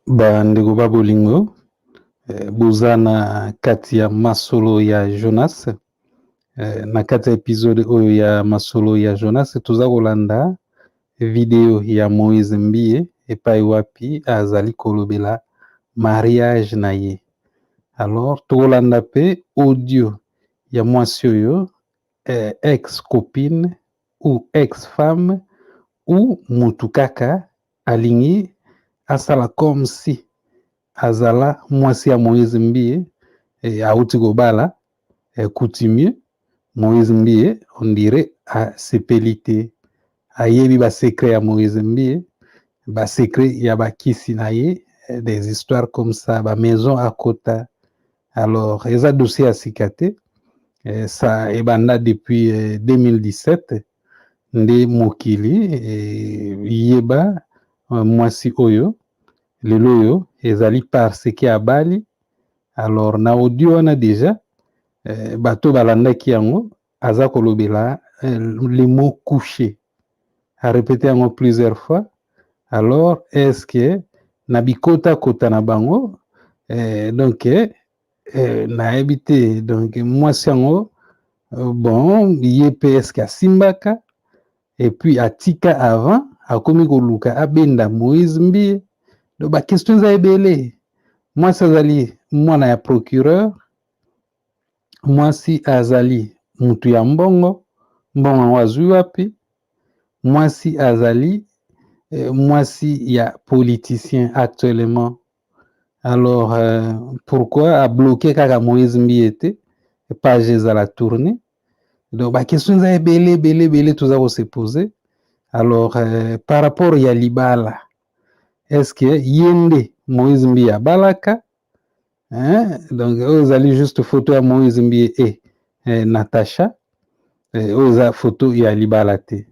Bandeko ba bolingo boza na kati ya masolo ya Jonas na kati ya episode oyo ya masolo ya Jonas toza kolanda video ya Moïse Mbie epai wapi azali kolobela mariage na ye. Alors tokolanda pe audio ya mwasi oyo ex copine ou ex femme ou mutu kaka alingi asala comme si azala mwasi ya Moïse Mbie auti kobala coutumier. Moïse Mbie on dirait asepeli te, ayebi ba secret ya Moïse Mbie, ba secret ya bakisi na ye, des histoires comme ça, ba maison à kota. Alors eza dossier ya sika te, ça ebanda depuis 2017 nde mokili yeba mwasi oyo lelo oyo ezali parce que abali. Alors na audio wana déjà bato balandaki yango aza kolobela le mot coucher, a répété yango plusieurs fois. Alors est-ce que na bikota kota na bango donc nayebi te, donc mwasi yango bon ye pe est-ce que asimbaka et puis atika avant akomi koluka abenda Moïse Mbie. Donc ba question za ebele, mwasi azali mwana ya procureur, mwasi azali mutu ya mbongo, mbongo yango azwi wapi, mwasi azali mwasi ya politicien actuellement. Alors pourquoi a bloqué kaka Moïse Mbie te page ezala tourner. Donc ba question za ebele toza ko se poser. Alors par rapport ya libala, est-ce que yende Moïse Mbie abalaka? Donc oyo ezali juste photo ya Moïse Mbie Natacha, oyo eza photo ya libala te.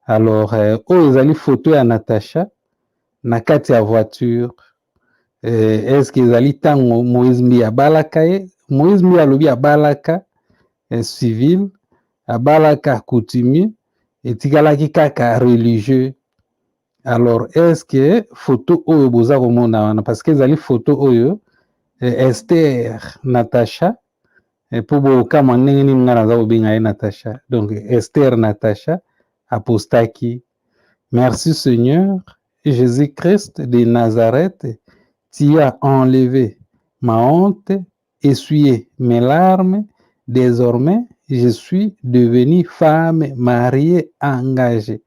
Alors oyo ezali photo ya Natacha na kati ya voiture, est-ce que ezali tango Moïse Mbie abalaka ye? Moïse Mbie alobi abalaka civil, abalaka coutumier, etikalaki kaka religieux. Alors est-ce que photo oyo boza komona wana, parce que ezali photo oyo Esther Natacha, po bokama ndenge nini nga naza kobenga ye Natacha. Donc Esther Natacha apostaki: merci Seigneur Jésus-Christ de Nazareth, tu as enlevé ma honte, essuyé mes larmes, désormais je suis devenue femme mariée engagée.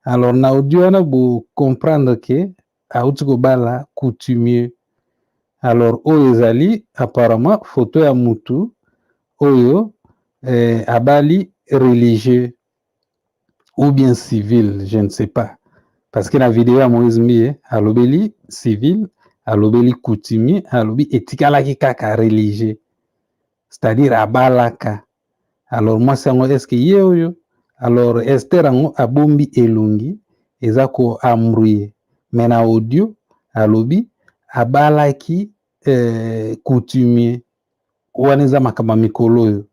Alors na audio wana bo comprendre que auti kobala coutumier. Alors oyo ezali apparemment photo ya mutu oyo abali religieux ou bien civil, je ne sais pas, parce que la vidéo ya Moïse Mbie alobeli civil, alobeli coutumier, alobi etikalaki kaka religieux, c'est-à-dire abalaka. Alors mwasi yango est-ce que ye oyo? Alors Esther yango abombi elongi eza ko amruye, mais na audio alobi abalaki coutumier. Wana eza makambo mikolo oyo,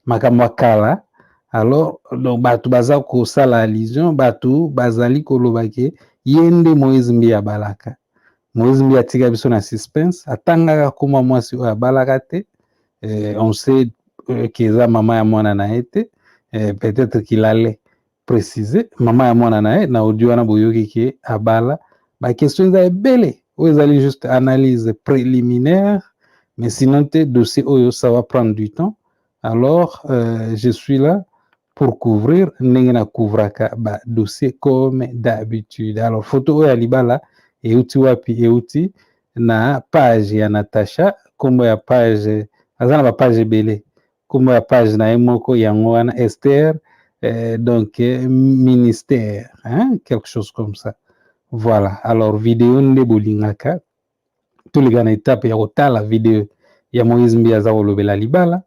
makambo kala. Alors donc bato baza kosala allusion, bato bazali koloba ke yende Moïse Mbie abalaka. Moïse Mbie atika biso na suspense, atangaka koma mwasi oyo abalaka te. On sait que eza mama ya mwana na ye te, peut-être qu'il allait préciser mama ya mwana na ye. Na audio wana boyoki ke abala. Ba question eza ebele oyo ezali juste analyse préliminaire, mais sinon te dossier oyo ça va prendre du temps. Alors je suis là pour couvrir ndenge na couvraka ba dossier comme d'habitude. Alors photo oyo ya libala euti wapi? Euti na page ya Natacha, kombo ya page aza na ba page ebele, kombo ya page na ye moko yango wana Esther donc ministère, quelque chose comme ça. Voilà. Alors vidéo nde bolingaka tolinga na étape ya kotala vidéo ya Moïse Mbie aza kolobela libala.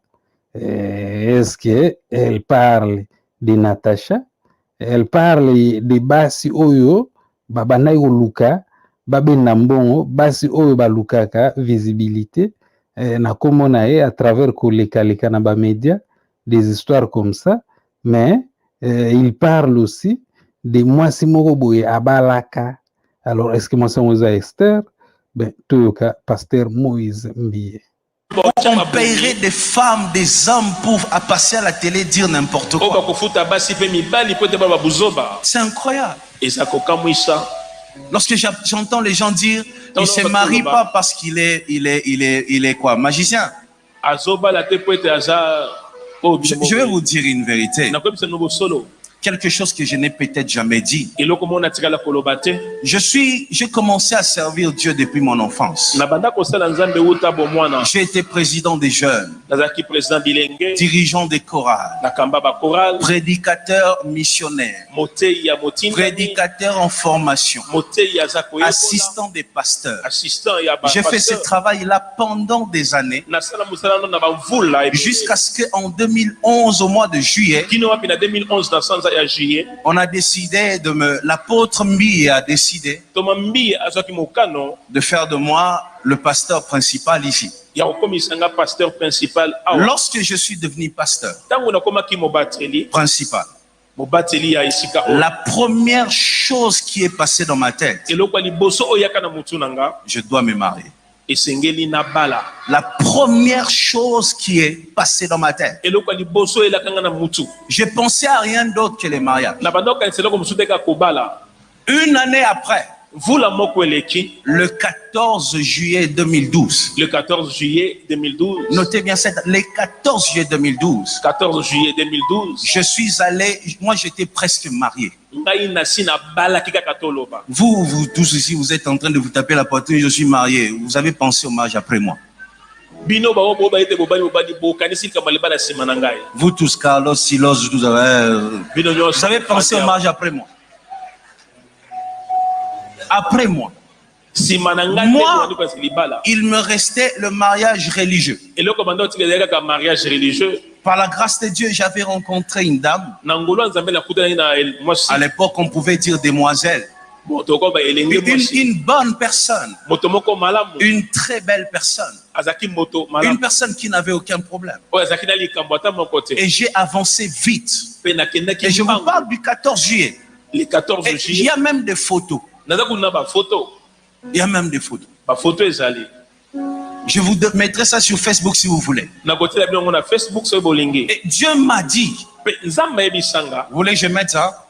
Est-ce que elle parle de Natacha? Elle parle de basi oyo babandaki koluka babenda mbongo, basi oyo balukaka visibilité na kombo na ye à travers koleka na ba média, des histoires comme ça. Mais il parle aussi de mwasi moko boye abalaka. Alors est-ce que mwasi yango eza Esther? ben toyoka pasteur Moïse Mbiye. On paierait des femmes, des hommes pour passer à la télé dire n'importe quoi. C'est incroyable. Lorsque j'entends les gens dire il ne se marie pas parce qu'il est quoi, magicien. Je vais vous dire une vérité. Quelque chose que je n'ai peut-être jamais dit. J'ai commencé à servir Dieu depuis mon enfance. J'ai été président des jeunes, dirigeant des chorales, prédicateur missionnaire, prédicateur en formation, assistant des pasteurs. J'ai fait ce travail-là pendant des années, jusqu'à ce qu'en 2011, au mois de juillet, on a décidé l'apôtre Mbiye a décidé de faire de moi le pasteur principal ici. Lorsque je suis devenu pasteur principal, la première chose qui est passée dans ma tête, je dois me marier. La première chose qui est passée dans ma tête, je pensais à rien d'autre que les mariages. Une année après, le 14 juillet 2012. Le 14 juillet 2012. Notez bien ça. Le 14 juillet 2012. 14 juillet 2012. Je suis allé, moi j'étais presque marié. Vous tous ici, vous êtes en train de vous taper la poitrine, je suis marié. Vous avez pensé au mariage après moi. Vous tous, Carlos, Silos, vous avez pensé au mariage après moi. Après moi. Moi, il me restait le mariage religieux. Par la grâce de Dieu, j'avais rencontré une dame. À l'époque, on pouvait dire demoiselle. Une bonne personne. Une très belle personne. Une personne qui n'avait aucun problème. Et j'ai avancé vite. Et je vous parle du 14 juillet. Il y a même des photos. Il y a même des photos. Je vous mettrai ça sur Facebook si vous voulez. Et Dieu m'a dit. Vous voulez que je mette ça?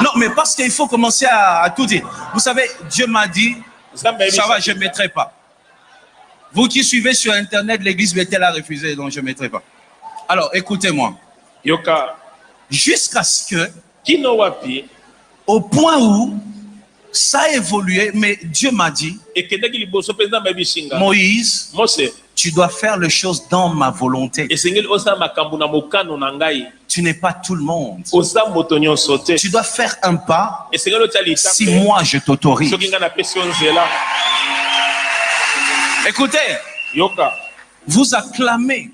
Non, mais parce qu'il faut commencer à tout dire. Vous savez, Dieu m'a dit, ça va, je ne mettrai pas. Vous qui suivez sur Internet, l'église Bethel a refusé, donc je ne mettrai pas. Alors, écoutez-moi. Jusqu'à ce que, au point où ça a évolué, mais Dieu m'a dit, Moïse, tu dois faire les choses dans ma volonté. Tu n'es pas tout le monde. Tu dois faire un pas si moi je t'autorise. Écoutez, vous acclamez,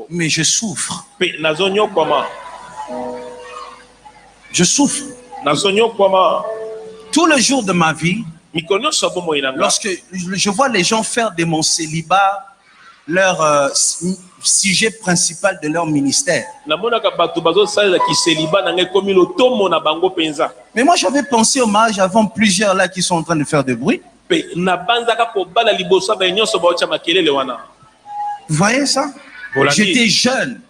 mais je souffre. Je souffre. Tous les jours de ma vie, lorsque je vois les gens faire de mon célibat leur sujet principal de leur ministère. Mais moi j'avais pensé au mariage avant plusieurs là qui sont en train de faire du bruit. Vous voyez ça? J'étais jeune.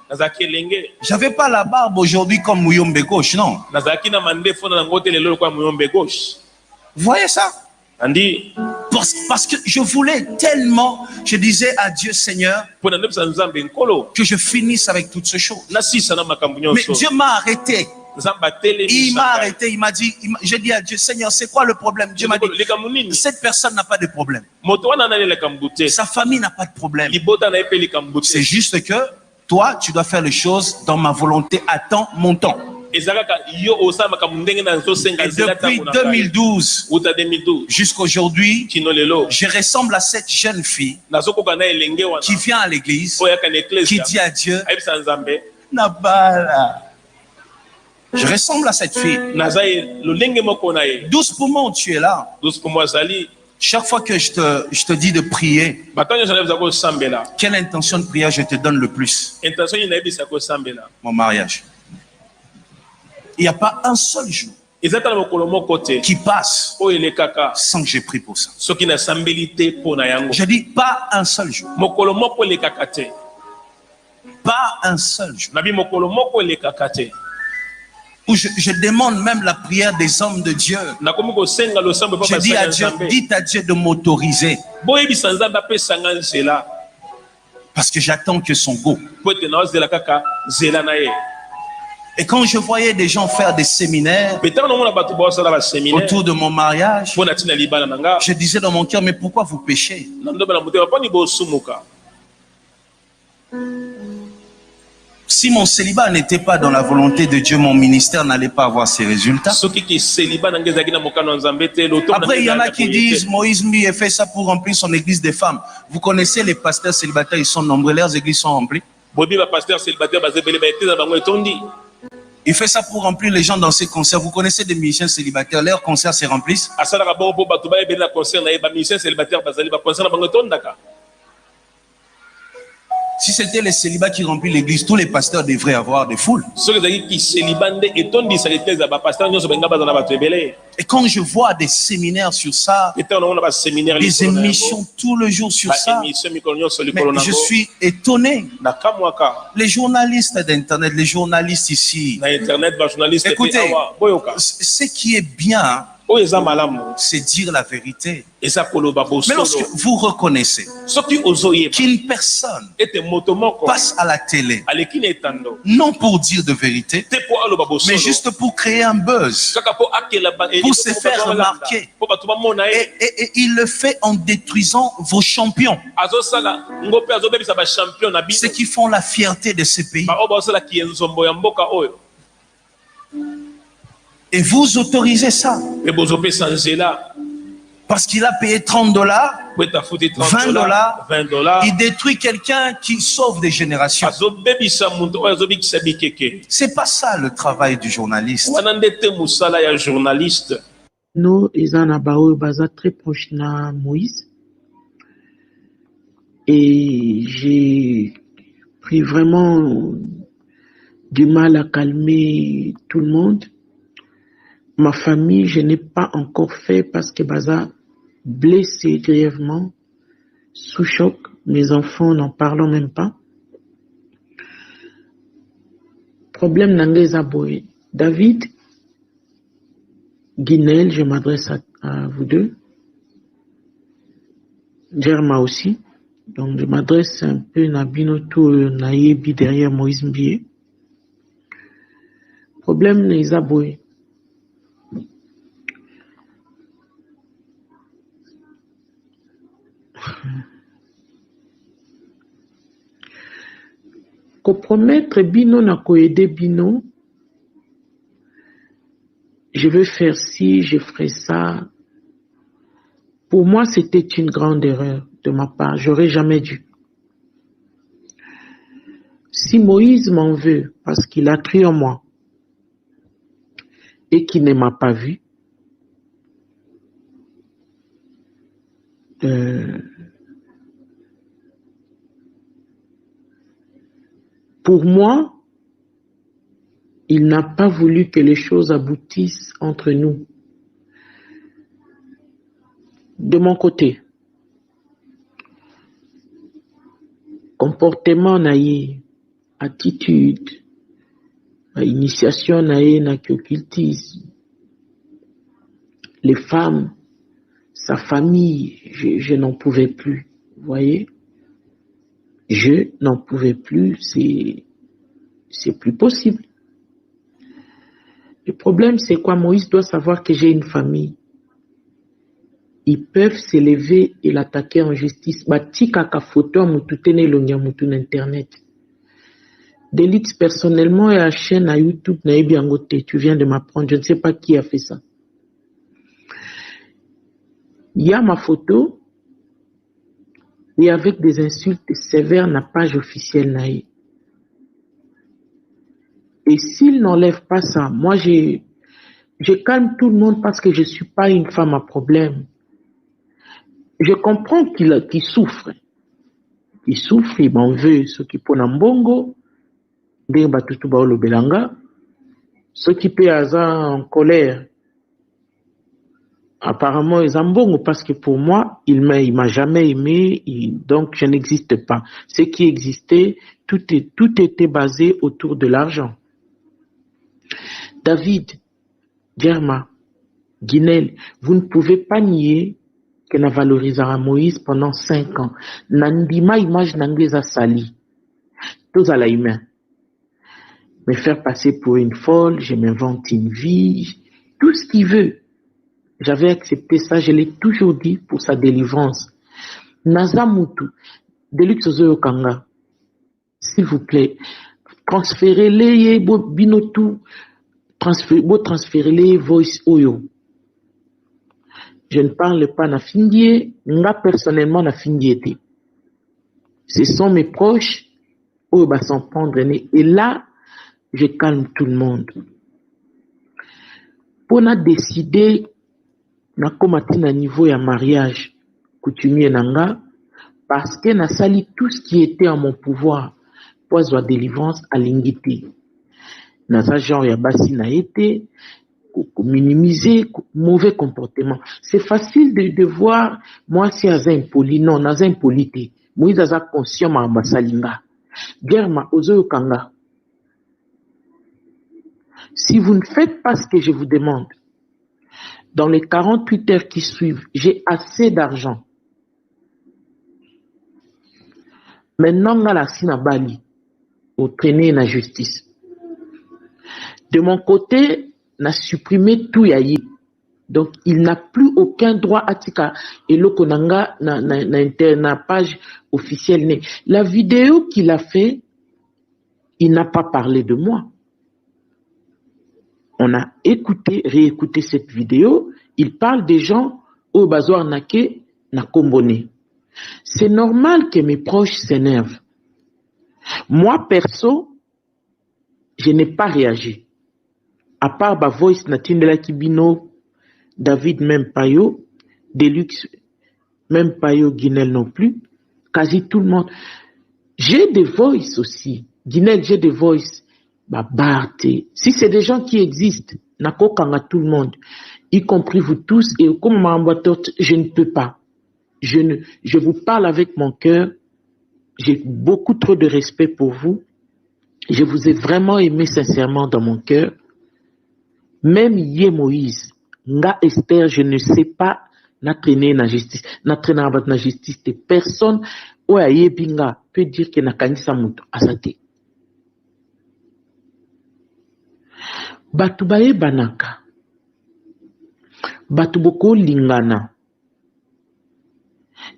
J'avais pas la barbe aujourd'hui comme Muyombe gauche, non? Vous voyez ça? Parce que je voulais tellement, je disais à Dieu Seigneur, que je finisse avec toutes ces choses. Mais Dieu m'a arrêté. Il m'a arrêté, il m'a dit, j'ai dit à Dieu Seigneur, c'est quoi le problème? Dieu m'a dit, cette personne n'a pas de problème. Sa famille n'a pas de problème. C'est juste que toi, tu dois faire les choses dans ma volonté, attends mon temps. Et depuis 2012 jusqu'à aujourd'hui, je ressemble à cette jeune fille qui vient à l'église, qui dit à Dieu, Nabala. Je ressemble à cette fille. 12 poumons, tu es là. Chaque fois que je te dis de prier, quelle intention de prière je te donne le plus? Mon mariage. Il n'y a pas un seul jour qui passe sans que j'ai pris pour ça. Je dis pas un seul jour. Pas un seul jour. Où je demande même la prière des hommes de Dieu. Je dis à Dieu, dites à Dieu de m'autoriser. Parce que j'attends que son go. Et quand je voyais des gens faire des séminaires autour de mon mariage, je disais dans mon cœur, mais pourquoi vous péchez? Si mon célibat n'était pas dans la volonté de Dieu, mon ministère n'allait pas avoir ses résultats. Après, il y en a qui disent, Moïse Mbié fait ça pour remplir son église des femmes. Vous connaissez les pasteurs célibataires, ils sont nombreux, leurs églises sont remplies. Il fait ça pour remplir les gens dans ses concerts. Vous connaissez des musiciens célibataires, leurs concerts se remplissent. Si c'était les célibats qui remplissent l'église, tous les pasteurs devraient avoir des foules. Et quand je vois des séminaires sur ça, des émissions tout le jour sur ça, mais je suis étonné. Les journalistes d'Internet, les journalistes ici, écoutez, ce qui est bien, c'est dire la vérité. Mais lorsque vous reconnaissez qu'une personne passe à la télé, non pour dire de vérité, mais juste pour créer un buzz, pour se faire remarquer, et il le fait en détruisant vos champions, ceux qui font la fierté de ce pays. Et vous autorisez ça parce qu'il a payé $30, $20, il détruit quelqu'un qui sauve des générations. C'est pas ça le travail du journaliste. Nous, Izanabao Baza très proche de Moïse, et j'ai pris vraiment du mal à calmer tout le monde. Ma famille, je n'ai pas encore fait parce que Baza blessé grièvement, sous choc. Mes enfants n'en parlent même pas. Problème n'angeza boy. David, Guinel, je m'adresse à vous deux. Germa aussi. Donc je m'adresse un peu à Binotou Naïebi derrière Moïse Mbié. Problème n'angeza boy. Compromettre Bino na koede Bino, je vais faire ci, je ferai ça. Pour moi, c'était une grande erreur de ma part. J'aurais jamais dû. Si Moïse m'en veut parce qu'il a cru en moi et qu'il ne m'a pas vu, pour moi, il n'a pas voulu que les choses aboutissent entre nous. De mon côté, comportement naïe, attitude, initiation naïe, occultisme, les femmes, sa famille, je n'en pouvais plus, vous voyez? Je n'en pouvais plus, c'est plus possible. Le problème, c'est quoi? Moïse doit savoir que j'ai une famille. Ils peuvent s'élever et l'attaquer en justice. Batika photo mututene lonya mutun internet. Délite personnellement et à chaîne à YouTube naïbiangote. Tu viens de m'apprendre, je ne sais pas qui a fait ça. Il y a ma photo. Et avec des insultes sévères, la page officielle naïe. Et s'il n'enlève pas ça, moi je calme tout le monde parce que je ne suis pas une femme à problème. Je comprends qu'il souffre. Il souffre, il m'en veut. Ceux qui ponnent en bongo, ceux qui paient en colère, Apparemment, ils ont bon parce que pour moi, il m'a jamais aimé, donc je n'existe pas. Ce qui existait, tout était basé autour de l'argent. David, Germa, Guinel, vous ne pouvez pas nier que na valorisera Moïse pendant 5 ans. Nandima image n'anglaise sali. Tous à la humain. Me faire passer pour une folle, je m'invente une vie, tout ce qu'il veut. J'avais accepté ça, je l'ai toujours dit pour sa délivrance. Nazamutu, Deluxe Ozoyo Kanga, s'il vous plaît, transférez-les, binotu, transférez-les voice oyo. Je ne parle pas na findie, nga personnellement na findie. Ce sont mes proches, oyo ba s'en prendre, et là, je calme tout le monde. Pour na décider, na komati na niveau ya mariage coutumier nanga, parce que na sali tout ce qui était en mon pouvoir pour avoir délivrance à l'ingité. Na sa genre ya basi na été, minimiser mauvais comportement. C'est facile de voir moi si aza impoli, non, naza impolité. Moïse aza conscient ma basalinga. Germa ozoyo kanga. Si vous ne faites pas ce que je vous demande, dans les 48 heures qui suivent, j'ai assez d'argent. Maintenant, on a la sina bali, au traîner la justice. De mon côté, on a supprimé tout yayi. Donc, il n'a plus aucun droit à tika. Et le konanga na page officielle. La vidéo qu'il a fait, il n'a pas parlé de moi. On a réécouté cette vidéo. Il parle des gens au bazoar nake na kombone. C'est normal que mes proches s'énervent. Moi, perso, je n'ai pas réagi. À part ma voice Natindela Kibino, David même Payo, Deluxe même Payo, Guinel non plus, quasi tout le monde. J'ai des voices aussi. Guinel, j'ai des voices. Si c'est des gens qui existent, nakokanga tout le monde, y compris vous tous, et comme je ne peux pas. Je vous parle avec mon cœur. J'ai beaucoup trop de respect pour vous. Je vous ai vraiment aimé sincèrement dans mon cœur. Même Yé Moïse, Nga Esther, je ne sais pas na traîner na justice. Na traîner na justice. Personne, Oye Binga, peut dire que na kanisa muto asate. Batu baye banaka. Batu boko lingana.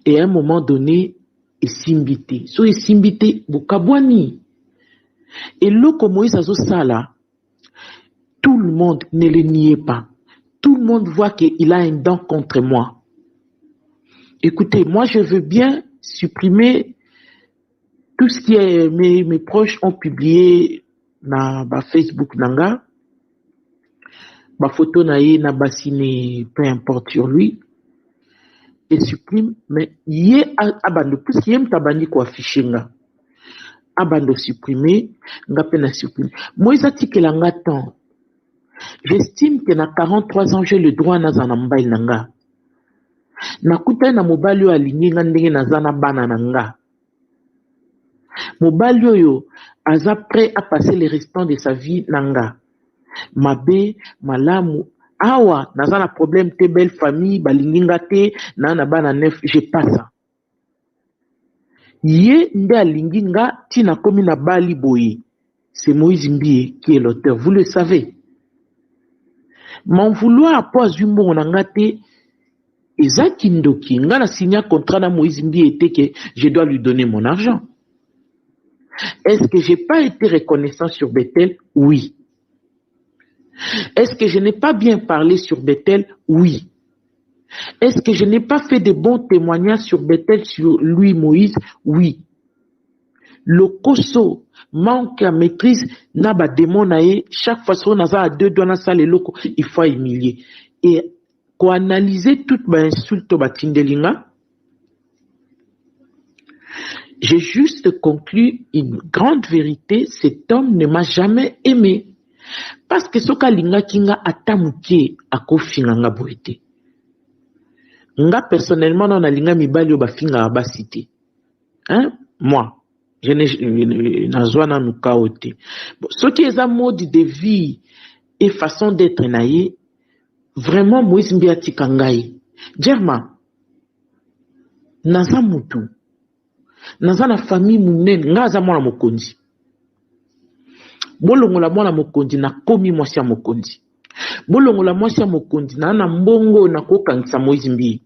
Et à un moment donné, esimbité. So esimbité, bokabwani. Et loko Moïse azo sala, tout le monde ne le niait pas. Tout le monde voit qu'il a un dent contre moi. Écoutez, moi je veux bien supprimer tout ce qui est mes proches ont publié na Facebook nanga. Ma photo naïe na bassiné, peu importe sur lui, et supprime, mais yé abando, plus qu'il y a tabani ko affiché nga, abando supprimer, nga pena supprimer. Moi, ils attique la nga tant. J'estime que na 43 ans, j'ai le droit na zanambay nanga. Na kuta na mobali yo aligné nga ndenge na zana bana nanga. Mobali yo aza prêt à passer les restants de sa vie nanga. Mabe, malamu, awa, nazana problème, te belle famille, balinginga te, na bana neuf, j'ai pas ça. Yé nde alinginga, tina komi na bali boye. C'est Moïse Mbie qui est l'auteur, vous le savez. M'en vouloir à poids humour nanga te, eza kindoki, nga na signé contrat na Moïse Mbie était que je dois lui donner mon argent. Est-ce que j'ai pas été reconnaissant sur Bethel? Oui. Est-ce que je n'ai pas bien parlé sur Bethel? Oui. Est-ce que je n'ai pas fait de bons témoignages sur Bethel, sur lui, Moïse? Oui. Le koso manque à maîtrise, n'a pas démon naé, chaque fois qu'on a à deux doigts dans la salle, il faut humilier. Et qu'on analyse toute ma insulte au batindelinga, j'ai juste conclu une grande vérité, cet homme ne m'a jamais aimé. Parce que soka linga kinga atamuke akofinga nga boete. Nga personnellement non alinga mibali ba finga ba cité. Hein? Moi, je n'ai nazwana nukaote. Ce qui est un mode de vie et façon d'être naïe, vraiment Moïse Mbiati Kangai. Germa, naza mutu, naza na famille munene, nga za mwana mokonzi. Bolongola mwana mokonzi na komi mwasi ya mokonzi. Bolongola mwasi ya mokonzi na mbongo na kokangisa Moïse Mbi.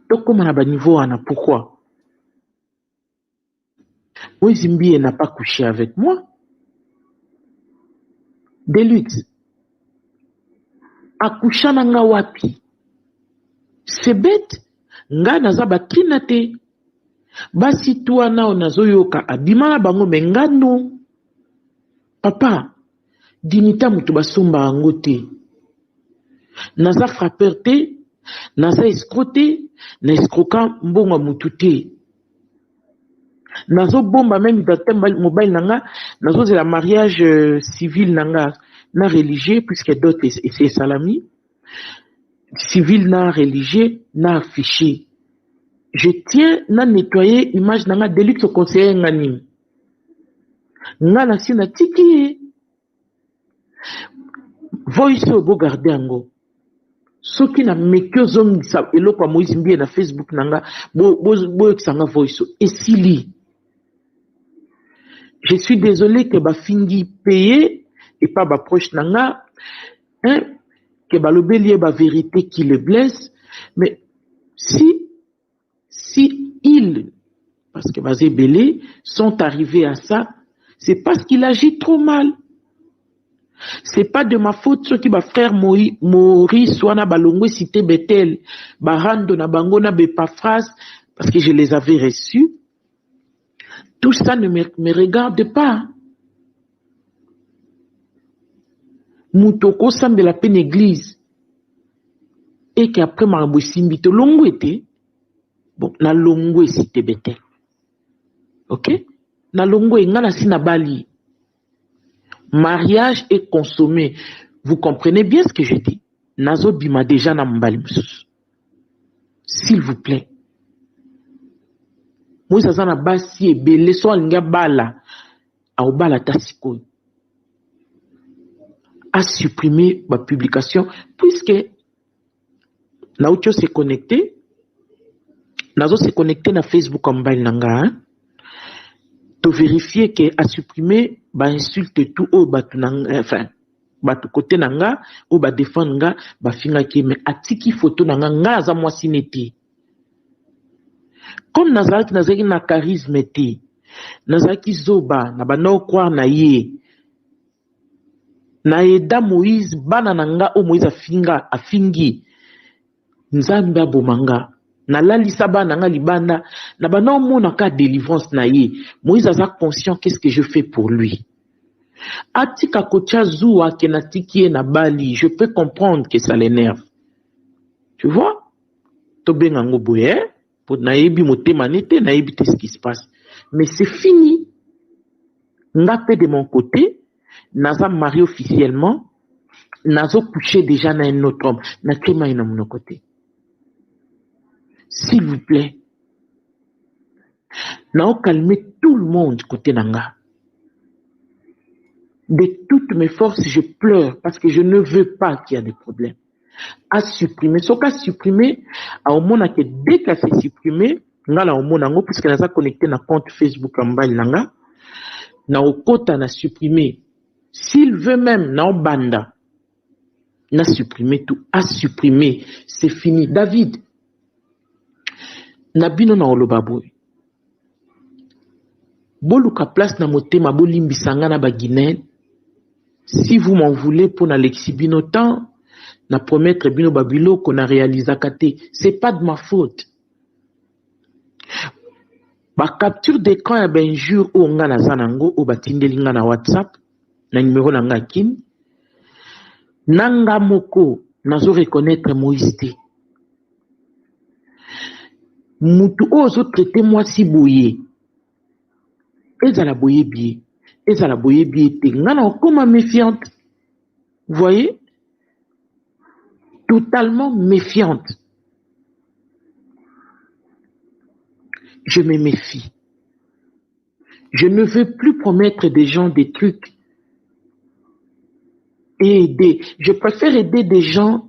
Tokoma na ba niveau wana, pourquoi? Moïse Mbi n'a pas couché avec moi. Deluxe. Akusha na nga wapi? C'est bête. Nga naza bakina te. Basi toi na nazoyoka abimana bango mengano. Papa, dinita mutu basomba yango te. Naza frappeur te, naza escroté, na escroquant mbongo mutu te. Nazo bomba même identité mobile nanga, nazo c'est la mariage civil nanga na religieux puisque d'autres c'est salami. Civil na religieux na affiché. Je tiens na nettoyer image nanga Deluxe conseiller ngani. Nga na sina tiki. Voice bo garder ango. Soki na mekyo zom sa eloko Moïse Mbi na Facebook nanga bo eksanga voice esili. Je suis désolé que ba fingi payé et pas ba proche nanga, hein, que ba lobeli ba vérité qui le blesse, mais si ils, parce que Bazé Belé, sont arrivés à ça, c'est parce qu'il agit trop mal. C'est pas de ma faute ce qui va frère Maurice Wana Balongwe cité Bethel, Barando na Bangona Bepafras, parce que je les avais reçus. Tout ça ne me regarde pas. Moutoko semble la peine église. Et qu'après Marabou Simbito, Longo était. Bon, na Longo cité Bethel. Ok? Na Longo et Ngana Sinabali. Mariage est consommé. Vous comprenez bien ce que je dis. Nazo Bima déjà na Mbali Moussous. S'il vous plaît. Moïse Azana Basi et Belé soit nga bala. A Obala Tassiko. A supprimé ma publication. Puisque Naoutio s'est connecté. Nazo s'est connecté na Facebook en Mbali Nanga. To vérifier que a supprimé ba insulte tout au batu nanga, enfin batu côté nanga ou ba défendre nga ba finga ki mais atiki photo nanga nga za moi sineti comme nazaki na charisme ti nazaki zoba na bana croire na ye na eda Moïse bana nanga o Moïse afingi nzambe abomanga na lalisa bana nga libanda na bana mona ka délivrance na ye Moïse a conscient qu'est-ce que je fais pour lui. Atika kocha zuwa kenatiki na bali, je peux comprendre que ça l'énerve. Tu vois? Tobenga ngoboye pour naebi motema nete naebi ce qui se passe. Mais c'est fini. Ngapé de mon côté, naza marié officiellement, nazo couché déjà na un autre homme, na kema ina mon côté. S'il vous plaît. Nao calmer tout le monde côté nanga. De toutes mes forces, je pleure parce que je ne veux pas qu'il y ait des problèmes. À supprimer. Ce qu'à supprimer, à au moment que dès qu'à s'est supprimé, ngala au moment puisque n'a pas connecté na compte Facebook en bas nanga, na au kota na supprimé. S'il veut même na au banda, na supprimé tout, à supprimer, c'est fini. David, nabino na olobaboy. Boluka place na motema bolimbisanga na ba Guinéen. Si vous m'en voulez pour na lexibino temps, na promettre bino babilo qu'on a réalisé kate, c'est pas de ma faute. Ba capture d'écran ya ben jour où nga na zanango ou batindeli nga na WhatsApp na numéro na nga kin. Nanga moko nazo reconnaître Moïse te. Mutu ozo traiter moi si boye. Ezala boye bié. Ezala boye bié te. Ngana okoma méfiante. Vous voyez? totalement méfiante. Je me méfie. Je ne veux plus promettre des gens des trucs et aider. Je préfère aider des gens.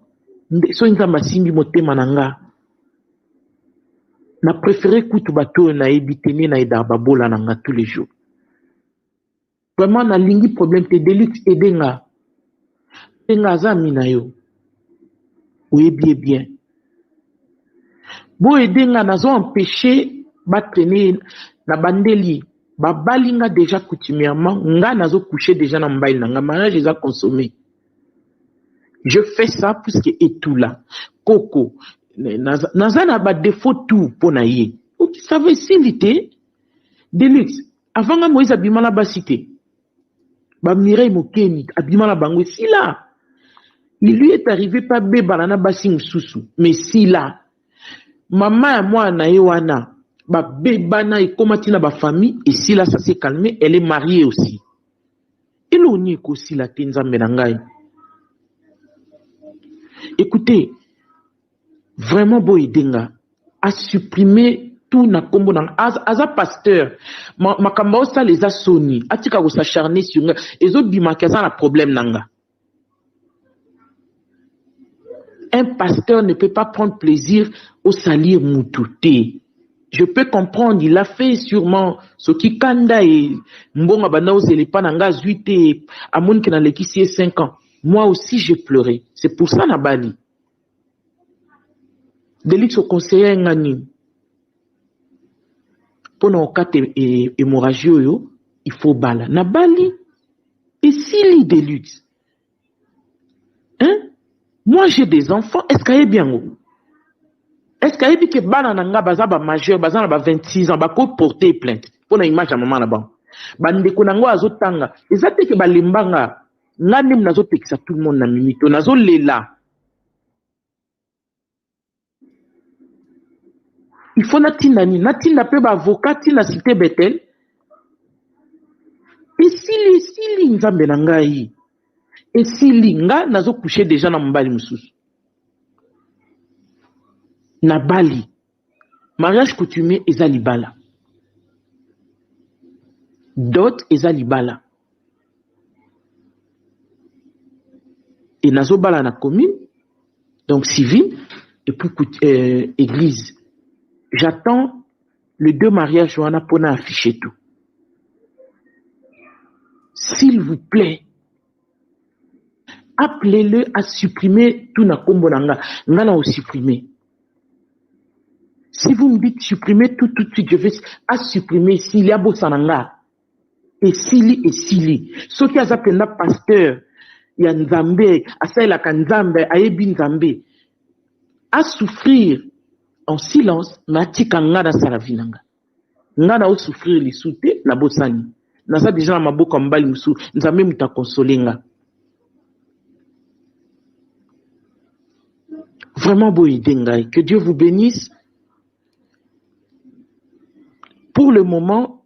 Na préféré kutu bato na ebitene na edarbabola nanga tous les jours. Vraiment na lingi problème te Delux edenga. Tenga zami na yo. Oui bien. Bo edenga nazo empêcher ba traîner na bandeli. Ba balinga déjà coutumièrement nga nazo coucher déjà na mbail nanga mariage déjà consommé. Je fais ça puisque et tout là. Coco Nazana ba défaut tout pour naïe. Ça veut silité. Delux. Avant que Moïse abimala basité. Ba Mireille Mokeni abimala bango si là. Il lui est arrivé pas bébalana basing sousou. Mais si là. Maman et moi na wana. Ba bébana et komatina ba famille. Et si là ça s'est calmé. Elle est mariée aussi. Et l'on y aussi la tenza menangai. Écoutez. Vraiment boidenga a supprimé tout na kombo na aza pasteur makamba osa les a soni atika ko s'acharner sur nga et autres bimakaza na problème nanga. Un pasteur ne peut pas prendre plaisir au salir mututé. Je peux comprendre, il a fait sûrement ce qui kanda et mbonga bana ozeli pa nanga 8 et amon ke na lekisi 5 ans. Moi aussi j'ai pleuré. C'est pour ça na bali. Delix au conseiller ngani. Pour nos cas hémorragie il faut bala. Na bali. Et si li Delux. Hein? Moi j'ai des enfants. Est-ce qu'il y a bien? Est-ce qu'il y a bien que bala nanga baza ba majeur, baza na ba 26 ans, ba ko porter plainte. Pour na image à maman là-bas. Bandeko nango azotanga. Ezate ke ba limbanga. Ngani mnazo tekisa tout le monde na mimito. Nazo lela. Il faut natina pe ba avocat tina cité Bethel. Et si li nzambe na ngai. Et si li nga nazo coucher déjà na mbali mususu. Na bali. Mariage coutumier ezali bala. Dot ezali bala. Et nazo bala na commune. Donc civil et puis église. J'attends le 2 mariages Johanna pour afficher tout. S'il vous plaît, appelez-le à supprimer tout na kombo nanga. Ngana au supprimer. Si vous me dites supprimer tout de suite, je vais à supprimer s'il y a bossananga. Et sili. Ce qui a appelé un pasteur, il y a Nzambe, à ça la Kanzambe, à Ebi Nzambe, à souffrir en silence, matika ngana saravinanga. Ngana au souffrir les souté, na bosani. Nasa déjà na maboko mbali musu, nzambe muta consolenga. Vraiment boidengai, que Dieu vous bénisse. Pour le moment,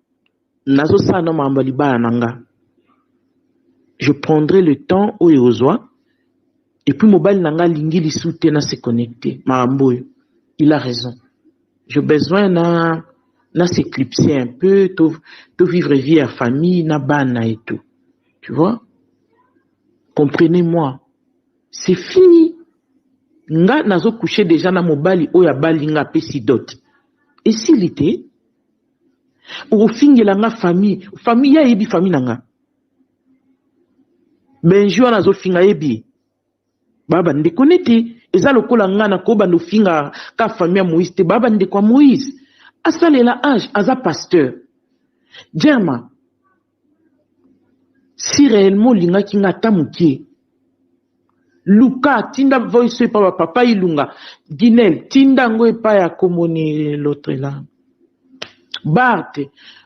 nazo sana mambali ba nanga. Je prendrai le temps au Yozoa, et puis mobile nanga lingi li souté na se connecter. Maamboyo. Il a raison. J'ai besoin de s'éclipser un peu, de vivre vie à famille, na bana et tout. Tu vois? Comprenez-moi. C'est fini. Nga nazo couché déjà na mobali oya bali nga pesi dot. Et s'il était, ou fingi la nga famille ya ebi famille nanga. Benjo nazo finga ebi. Baba ndekonnecté. Eza lokola ngana ko bando finga ka famille Moïse te baba ndeko Moïse asale la âge aza pasteur Germa si réellement linga kinga tamuki Luka tinda voice pa papa ilunga Ginel tinda ngo epa ya komoni l'autre là Bart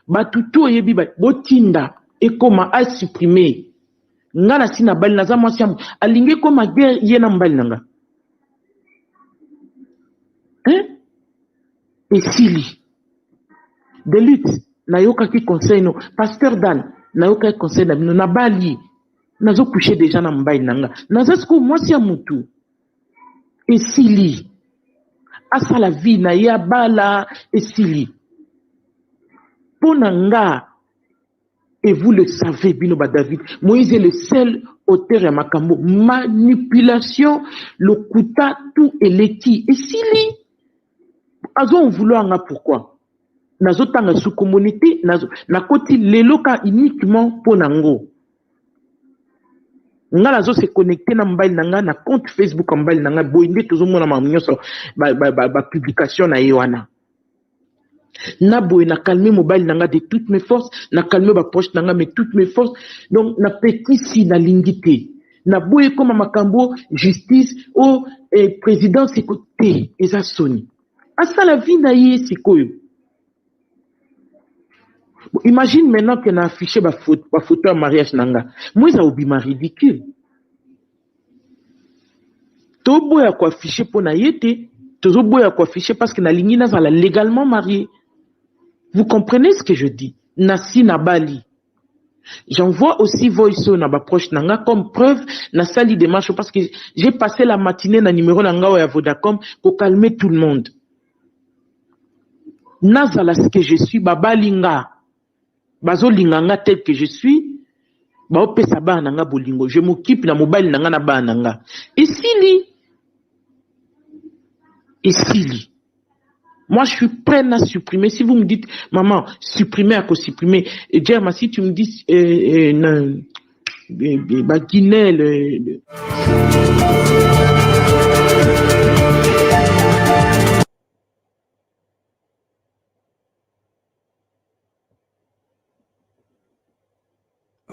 batuto yebi ba botinda et comment a supprimer ngana sina bali na za mwasiam alinge koma guerre yena mbali nanga. Hein? Et Sili. Delux, nayoka qui conseille no. Pasteur Dan, nayoka qui conseille no. Na bali. Nazo couché déjà na mbaï nanga. Nazo sko moi si amutu. esili asa la vie na ya bala esili ponanga. Et vous le savez, Binoba David, Moïse est le seul auteur à Makambo. Manipulation, le kuta, tout et l'éti. Et si li, azo vouloir pourquoi? Nazo tanga sous communauté, na koti leloka uniquement pour nango. Nga nazo se connecter na mobile nanga na compte Facebook mobile nanga boinde toujours mona mamunyoso ba publication na yoana. Na boy na calmer mobile nanga de toutes mes forces, na calmer ba proche nanga mais toutes mes forces. Donc na petit si na lingité. Na boy comme makambo justice au président c'est côté eza soni. Asa la vie na yé sikoyo. Imagine maintenant qu'on a affiché ma photo à mariage nanga. Moi ça obima ridicule. To boy a quoi afficher pour na yété, to boy a quoi afficher parce que na lingi na zala légalement marié. Vous comprenez ce que je dis? Nasi Nabali. J'envoie aussi voice na ba proche nanga comme preuve na sali démarche parce que j'ai passé la matinée na numéro nanga ou à Vodacom pour calmer tout le monde. Nazala ce que je suis baba linga. Bazo linganga tel que je suis. Ba opesa ba nanga bolingo. Je m'occupe na mobile nanga na ba nanga. Et sili. Moi, je suis prêt à supprimer. Si vous me dites, maman, supprimer, à quoi supprimer? Et Germa, si tu me dis, Guinée,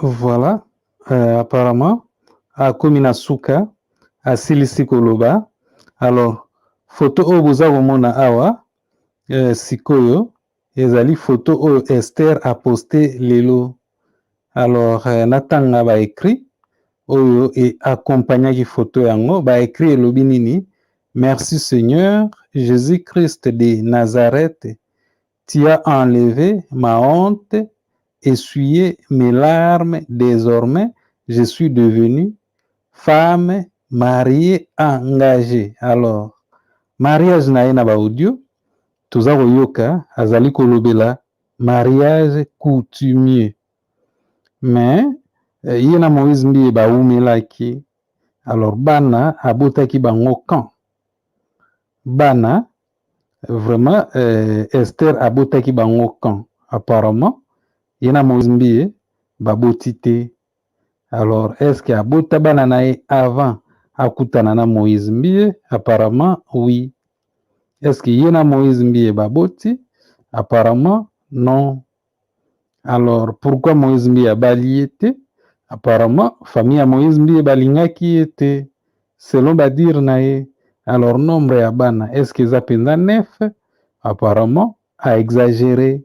Voilà, apparemment, à Kominasuka, à Silikoloba. Alors, photo obuza womona awa, sikoyo, ezali photo o Esther a posté lelo. Alors, natanga ba écrit, oyo et accompagna qui photo yango, ba écrit elobi nini, merci Seigneur, Jésus-Christ de Nazareth, tu as enlevé ma honte, essuyé mes larmes, désormais, je suis devenue femme mariée engagée. Alors, mariage na ba audio, toza koyoka azali kolobela mariage coutumier. Mais yena Moïse mbiye ba umelaki. Alors bana abotaki bango kan. Bana vraiment Esther abotaki bango kan. Apparemment yena Moïse mbiye ba botité. Alors est-ce que abota bana nae avant akutana na Moïse mbiye? Apparemment oui. Est-ce que yena Moïse mbiye baboti? Apparemment non. Alors pourquoi Moïse mbiye bali était? Apparemment famille à Moïse mbiye balinga qui était selon badir nae. Alors nombre ya bana est-ce que zapenda 9? Apparemment a exagéré.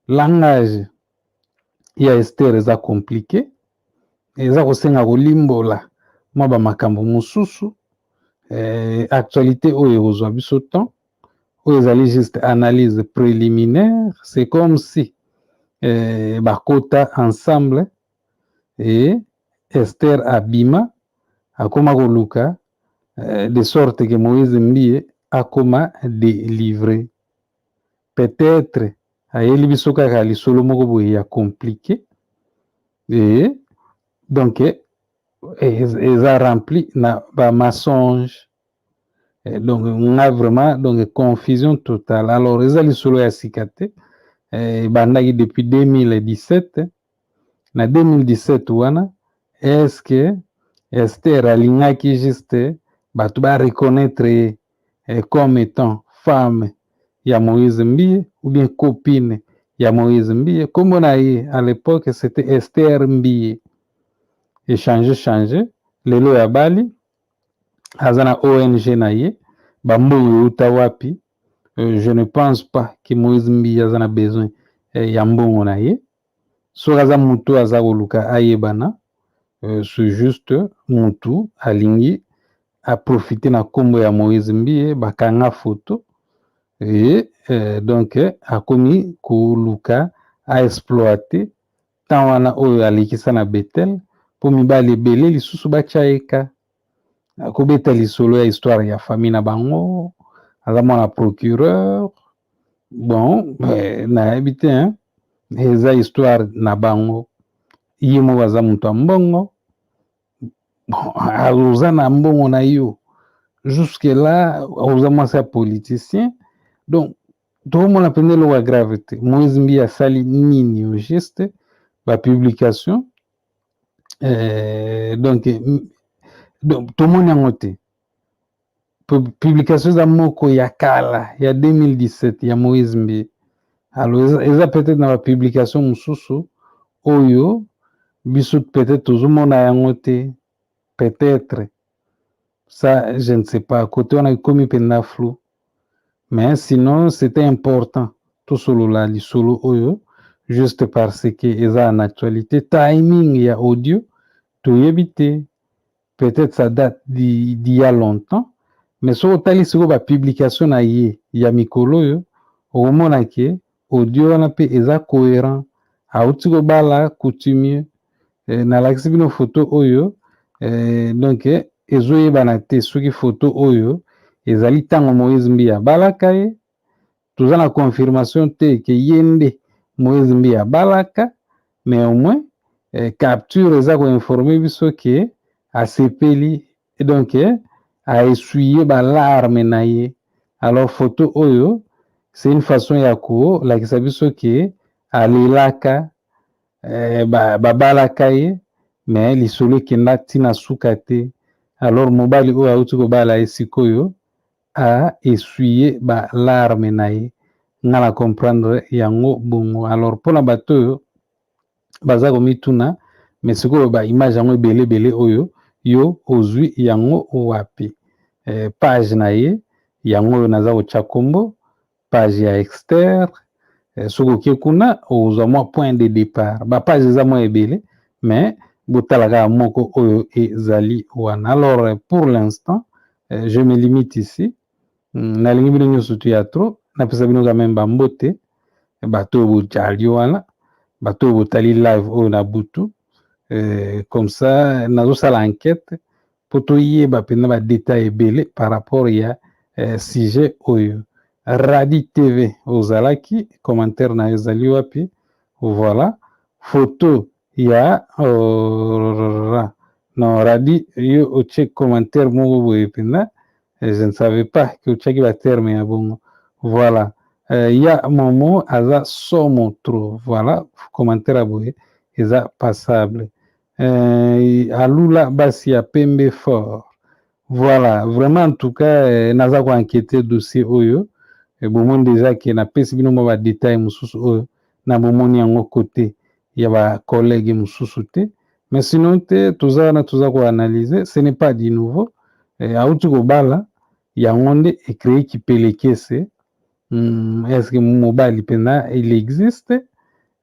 Langage ya Esther eza compliqué. Eza kosenga kolimbola mwa ba makambo mususu. Actualité oyo ozwa biso temps oyo ezali juste analyse préliminaire. C'est comme si bakota ensemble et Esther abima akoma koluka de sorte que Moïse mbiye akoma délivré. Peut-être ayeli biso kaka lisolo moko boye ya compliqué et donc eza rempli na ba mensonge. Donc on a vraiment donc confusion totale. Alors eza lisolo ya sikate bandaki depuis 2017 na 2017 wana est-ce que Esther alingaki juste batu ba reconnaître comme étant femme ya Moïse mbiye ou bien copine ya Moïse mbiye? Comme on a eu à l'époque c'était Esther mbiye. Et changer lelo ya bali azana ONG na ye bambongo uta wapi. Je ne pense pas que Moïse mbiye azana besoin ya mbongo na ye. So aza mutu aza koluka ayebana c'est juste mutu alingi a profiter na kombo ya Moïse mbiye bakanga photo et donc akomi koluka a exploiter tant wana oyo alikisa na Bethel po mibali ebele lisusu batya eka. akobeta lisolo ya histoire ya famille na bango aza mwana procureur bon nayebi te hein? Eza histoire na bango ye moko aza moto ya mbongo bon aza na mbongo na yo jusque là aza mwasi ya politicien donc tokomona mpenza eloko ya grave te Moïse Mbi asali nini au geste bapublication donc tomoni yango te publication eza moko ya kala ya 2017 ya Moïse Mbi alors eza peut-être na bapublication mosusu oyo biso peut-être tozomona yango te peut-être ça je ne sais pas côté wana ekomi mpenza flou mais sinon c'était important tosolola lisolo oyo juste parce que eza en actualité timing ya audio toyebi te peut-être ça date d'il y a longtemps mais soki otali sikoyo bapublication na ye ya mikolo oyo okomona ke audio wana mpe eza cohérent auti kobala coutumier nalakisi bino photo oyo donc ezoyebana te soki photo oyo ezali ntango Moïse Mbi abalaka ye toza na confirmation te ke ye nde Moïse Mbi abalaka mais au moins capture eza koinforme biso ke asepeli donc aessuye balarme na ye alors photo oyo c'est une façon ya kolakisa biso ke alelaka babalaka ye mais lisolo ekenda ntina suka te alors mobali oyo auti kobala ye sikoyo aessuye balarme na ye nga na comprendre yango bongo alors mpona bato oyo baza komituna mais sikoyo baimage yango ebele oyo yo ozwi yango wapi page na ye yango oyo naza kotya kombo page ya externe soki oke kuna ozwa mwa point de départ bapage eza mwa ebele mais botalaka moko oyo ezali wana alors pour l'instant je me limite ici nalingi bino nyonso tuya trop napesa bino quand même bambote bato oyo bojali wana bato oyo botali live oyo na butu comme ça nazosala enquête po toyeba mpenza badetail ebele par rapport ya sujet oyo Radi TV ozalaki commentaire na ezali wapi voilà photo ya non Radi yo otie commentaire moko boye mpenza je ne savais pas que otiaki baterme ya bongo voilà ya momo aza somo trop voilà commentaire ya boye eza passable alula basi ya pembe fort voilà vraiment en tout cas naza ko enquêter dossier oyo bomoni déjà ke napesi bino mwa badetail mosusu oyo na bomoni yango kote ya bacollègue mosusu te mais sinon te toza wana toza koanalyse ce n'est pas du nouveau auti kobala yango nde ecrée kipelekese est-ce que mobali mpenza il existe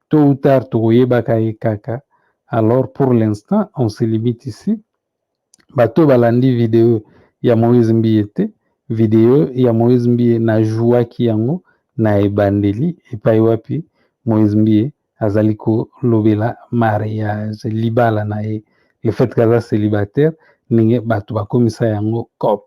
tôt ou tard tokoyebaka ye kaka alors pour l'instant on se limite ici bato balandi video ya Moïse Mbi te video ya Moïse Mbi najwaki yango na ebandeli epai wapi Moïse Mbi azali kolobela mariage libala na ye le fait kaza célibataire ndenge bato bakomisa yango cop